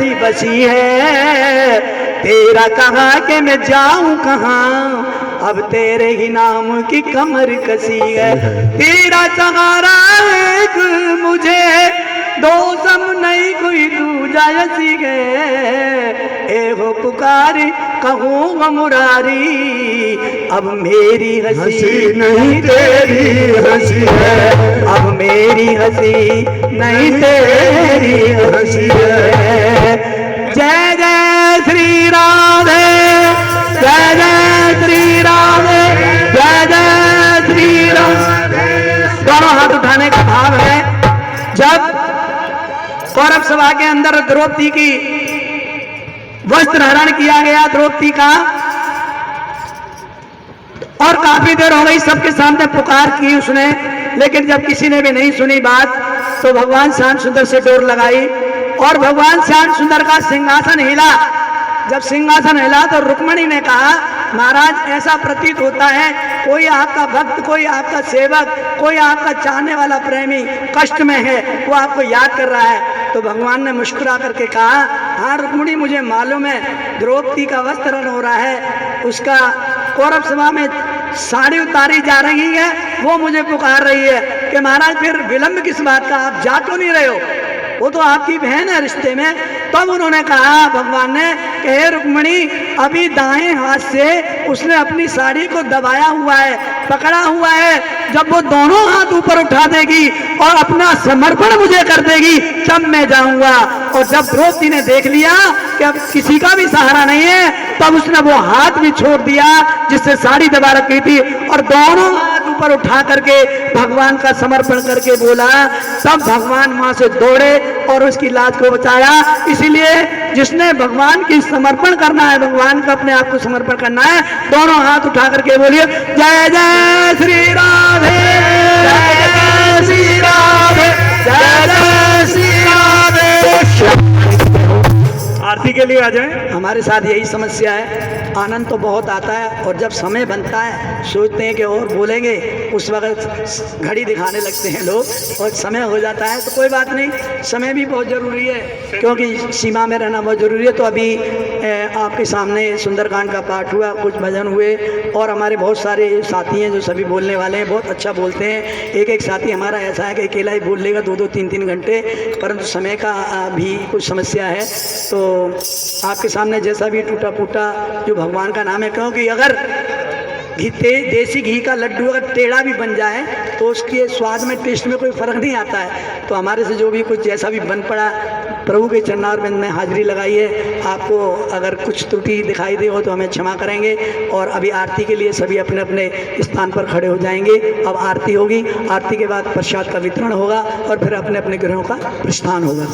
ऐसी बसी है, तेरा कहा कि मैं जाऊं कहाँ, अब तेरे ही नाम की कमर कसी है। तेरा सहारा एक मुझे, दो सम नहीं कोई दूजा ऐसी है, ए हो पुकारी कहूँ मुरारी, अब मेरी हंसी नहीं तेरी हंसी है, अब मेरी हंसी नहीं तेरी हंसी है। जय जय श्री राधे, जय जय श्री राधे, जय जय श्री राधे। दोनों हाथ उठाने का भाव है। जब कौरव सभा के अंदर द्रौपदी की वस्त्र हरण किया गया, द्रौपदी का, और काफी देर हो गई, सबके सामने पुकार की उसने, लेकिन जब किसी ने भी नहीं सुनी बात, तो भगवान श्याम सुंदर से डोर लगाई और भगवान श्याम सुंदर का सिंहासन हिला। जब सिंहासन हिला तो रुक्मणी ने कहा, महाराज ऐसा प्रतीत होता है कोई आपका भक्त, कोई आपका सेवक, कोई आपका चाहने वाला प्रेमी कष्ट में है, वो आपको याद कर रहा है। तो भगवान ने मुस्कुरा करके कहा, हाँ रुक्मणी मुझे मालूम है, द्रौपदी का वस्त्र हरण हो रहा है, उसका कौरव सभा में साड़ी उतारी जा रही है, वो मुझे पुकार रही है कि महाराज फिर विलंब किस बात का, आप जा क्यों नहीं रहे हो, वो तो आपकी बहन है रिश्ते में। तब उन्होंने कहा भगवान ने कि हे रुक्मणी, अभी दाएं हाथ से उसने अपनी साड़ी को दबाया हुआ है, पकड़ा हुआ है, जब वो दोनों हाथ ऊपर उठा देगी और अपना समर्पण मुझे कर देगी, तब मैं जाऊंगा। और जब द्रौपदी ने देख लिया कि अब किसी का भी सहारा नहीं है, तब उसने वो हाथ भी छोड़ दिया जिससे साड़ी दबा रखी थी, और दोनों हाथ ऊपर उठा करके भगवान का समर्पण करके बोला। तब भगवान वहां से दौड़े और उसकी लाज को बचाया। इसीलिए जिसने भगवान की समर्पण करना है, भगवान को अपने आप को समर्पण करना है, दोनों हाथ उठा करके बोलिए, जय जय श्री राधे, जय जय श्री राधे, जय जय श्री राधे। आरती के लिए आ जाए। हमारे साथ यही समस्या है, आनंद तो बहुत आता है और जब समय बनता है सोचते हैं कि और बोलेंगे, उस वक्त घड़ी दिखाने लगते हैं लोग और समय हो जाता है। तो कोई बात नहीं, समय भी बहुत ज़रूरी है क्योंकि सीमा में रहना बहुत ज़रूरी है। तो अभी आपके सामने सुंदरकांड का पाठ हुआ, कुछ भजन हुए और हमारे बहुत सारे साथी हैं जो सभी बोलने वाले हैं, बहुत अच्छा बोलते हैं। एक एक साथी हमारा ऐसा है कि अकेला ही बोल लेगा 2-2, 3-3 घंटे, परंतु समय का भी कुछ समस्या है। तो आपके सामने जैसा भी टूटा फूटा जो भगवान का नाम है, क्योंकि अगर देसी घी का लड्डू अगर टेढ़ा भी बन जाए तो उसके स्वाद में, टेस्ट में कोई फ़र्क नहीं आता है। तो हमारे से जो भी कुछ जैसा भी बन पड़ा, प्रभु के चरणारविंद में हाजिरी लगाइए। आपको अगर कुछ त्रुटि दिखाई दे हो तो हमें क्षमा करेंगे। और अभी आरती के लिए सभी अपने अपने स्थान पर खड़े हो जाएंगे। अब आरती होगी, आरती के बाद प्रसाद का वितरण होगा और फिर अपने अपने गृहों का प्रस्थान होगा।